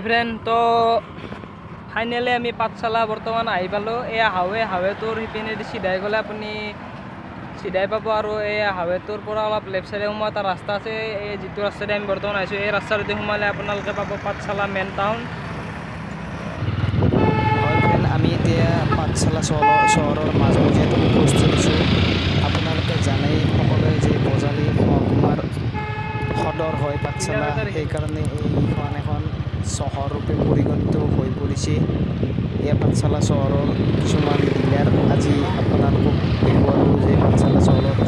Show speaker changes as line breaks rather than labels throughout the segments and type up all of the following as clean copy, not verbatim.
হাই friend, তো finally আমি পাঠশালা বৰ্তমান আহি পালোঁ। এয়া হাৱেটোৰ সিপিনেদি চিধাই গ'লে আপুনি চিধাই পাব, আৰু এই হাৱেটোৰ পৰা অলপ লেফ্ট চাইডে সোমোৱা এটা ৰাস্তা আছে। এই যিটো ৰাস্তাতে আমি বৰ্তমান আহিছোঁ, এই ৰাস্তাটোদি সোমালে আপোনালোকে পাব পাঠশালা মেইন টাউন।
আমি এতিয়া পাঠশালা চহৰৰ মাজমজিয়াত উপস্থিত আছোঁ। আপোনালোকে জানেই সকলোৱে যে বজালী মহকুমাৰ সদৰ হয় পাঠশালা, সেইকাৰণে এইখন এখন চহৰ ৰূপে পৰিগণিত হৈ পৰিছে। এই পাঠশালা চহৰৰ কিছুমান ডিলাৰ আজি আপোনালোকক দেখুৱালোঁ যে পাঠশালা চহৰত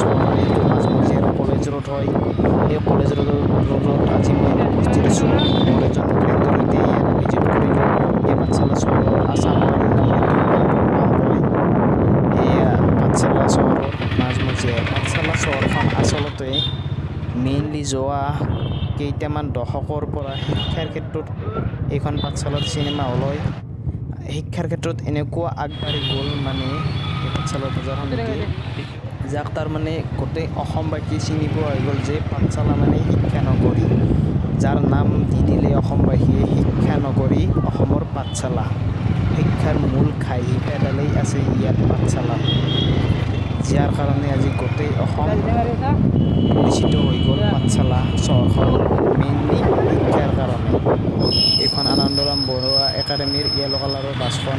এইটো মাজমজিয়াৰ কলেজ ৰোড হয়। এই কলেজ ৰোডত আজি মই উপস্থিত আছোঁ। মোৰ এজন ফ্ৰেণ্ডৰ সৈতে ইয়াত ভিজিট কৰিলোঁ। এই পাঠশালা চহৰৰ আছামৰ এয়া পাঠশালা চহৰৰ মাজমজিয়া। পাঠশালা চহৰখন আচলতে মেইনলি যোৱা কেইটামান দশকৰ পৰা শিক্ষাৰ ক্ষেত্ৰত এইখন পাঠশালাৰ চিনেমা হল হয়। শিক্ষাৰ ক্ষেত্ৰত এনেকুৱা আগবাঢ়ি গ'ল মানে এই পাঠশালাৰ বজাৰ সমিতি, যাক তাৰমানে গোটেই অসমবাসী চিনি পোৱা হৈ গ'ল যে পাঠশালা মানে শিক্ষা নগৰী, যাৰ নাম দি দিলে অসমবাসীয়ে শিক্ষা নগৰী অসমৰ পাঠশালা। শিক্ষাৰ মূল ঘাঁহি পেলালেই আছে ইয়াত পাঠশালা, যাৰ কাৰণে আজি গোটেই অসম পৰিচিত হৈ গ'ল পাঠশালা চহৰখন মেইনলি শিক্ষাৰ কাৰণে। এইখন আনন্দৰাম বৰুৱা একাডেমীৰ য়েল্ল' কালাৰৰ বাছখন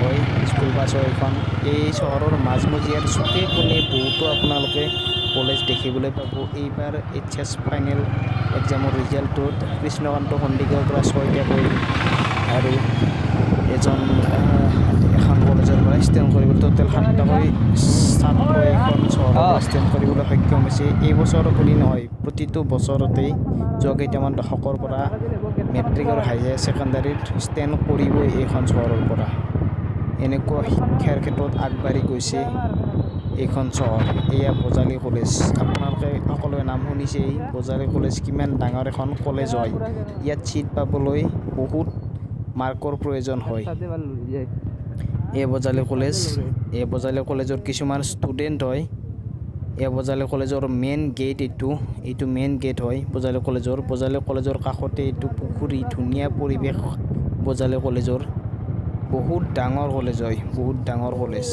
হয়, স্কুল বাছ হয় এইখন। এই চহৰৰ মাজমজিয়াৰ চুকে কোণে বহুতো আপোনালোকে কলেজ দেখিবলৈ পাব। এইবাৰ HS ফাইনেল এক্সামৰ ৰিজাল্টটোত কৃষ্ণকান্ত সন্দিকৈৰ পৰা 6টা কৰিল, আৰু এখন কলেজৰ পৰা ষ্টেণ্ড কৰিবলৈ টোটেল 7টাকৈ ছাত্ৰ এইখন চহৰত ষ্টেণ্ড কৰিবলৈ সক্ষম হৈছে। এই বছৰ বুলি নহয়, প্ৰতিটো বছৰতেই যোৱা কেইটামান দশকৰ পৰা মেট্ৰিক আৰু হায়াৰ ছেকেণ্ডাৰীত ষ্টেণ্ড কৰিবই এইখন চহৰৰ পৰা। এনেকুৱা শিক্ষাৰ ক্ষেত্ৰত আগবাঢ়ি গৈছে এইখন চহৰ। এয়া বজালী কলেজ, আপোনালোকে সকলোৱে নাম শুনিছেই। বজালী কলেজ কিমান ডাঙৰ এখন কলেজ হয়। ইয়াত ছিট পাবলৈ বহুত মাৰ্কৰ প্ৰয়োজন হয়। এই বজালী কলেজৰ কিছুমান ষ্টুডেণ্ট হয়। এই বজালী কলেজৰ মেইন গেট এইটো মেইন গেট হয় বজালী কলেজৰ কাষতে এইটো পুখুৰী, ধুনীয়া পৰিৱেশ বজালী কলেজৰ। বহুত ডাঙৰ কলেজ হয়, বহুত ডাঙৰ কলেজ।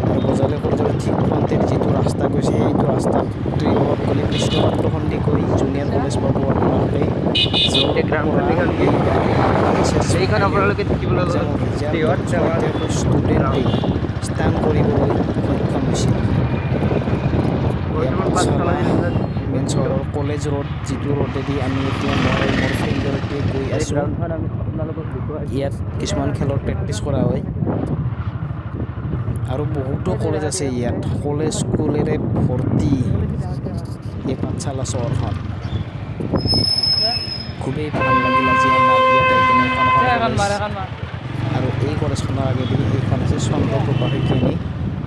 আৰু বজালী কলেজৰ ঠিক ফ্ৰণ্টেৰ যিটো ৰাস্তা গৈছে, সেইটো ৰাস্তাত গ'লে কৃষ্ণকান্ত সন্দিকৈ জুনিয়ৰ কলেজ পাব আপোনালোকে। ষ্টুডেণ্টে ষ্টাণ্ড কৰিবলৈ সক্ষম হৈছিল। মেইন চহৰৰ কলেজ ৰোড, যিটো ৰোডেদি আমি এতিয়া মোৰ ফ্ৰেণ্ডৰ সৈতে গৈ আছোঁ। ইয়াত কিছুমান খেলৰ প্ৰেক্টিছ কৰা হয়, আৰু বহুতো কলেজ আছে ইয়াত। কলেজ স্কুলেৰে ভৰ্তি এই পাঠশালা চহৰখন। খুবেই ভাল লাগিল আজি আমাৰ ইয়াত আহি কিনে এখন আৰু এই কলেজখনৰ আগেদি এইখন আছে চন্দ্ৰপ্ৰভা শইকীয়ানী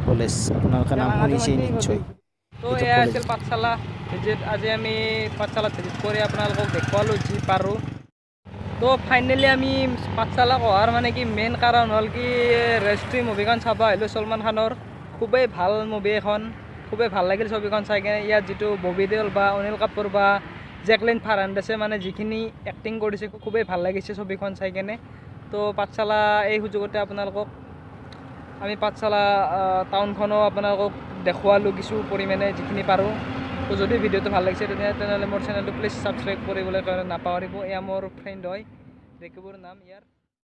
কলেজ, আপোনালোকে নাম শুনিছেই নিশ্চয়।
তো এয়া আছিল পাঠশালা ভিজিট। আজি আমি পাঠশালাত ভিজিট কৰি আপোনালোকক দেখুৱালোঁ যি পাৰোঁ। তো ফাইনেলি আমি পাঠশালাক অহাৰ মানে কি মেইন কাৰণ হ'ল কি ৰেষ্ট্ৰি মুভিখন চাব আহিলোঁ ছলমান খানৰ। খুবেই ভাল মুভি এখন, খুবেই ভাল লাগিল ছবিখন চাই কিনে। ইয়াত যিটো ববি দেওল বা অনিল কাপুৰ বা জেকলিন ফাৰ্নাণ্ডেছে মানে যিখিনি এক্টিং কৰিছে, খুবেই ভাল লাগিছে ছবিখন চাই কিনে। তো পাঠশালা এই সুযোগতে আপোনালোকক আমি পাঠশালা টাউনখনো আপোনালোকক দেখুৱালোঁ কিছু পৰিমাণে যিখিনি পাৰোঁ। তো যদি ভিডিঅ'টো ভাল লাগিছে তেনেহ'লে মোৰ চেনেলটো প্লিজ ছাবস্ক্ৰাইব কৰিবলৈ নাপাহৰিব। এয়া মোৰ ফ্ৰেণ্ড হয়, ৰেকিবুৰ নাম ইয়াৰ।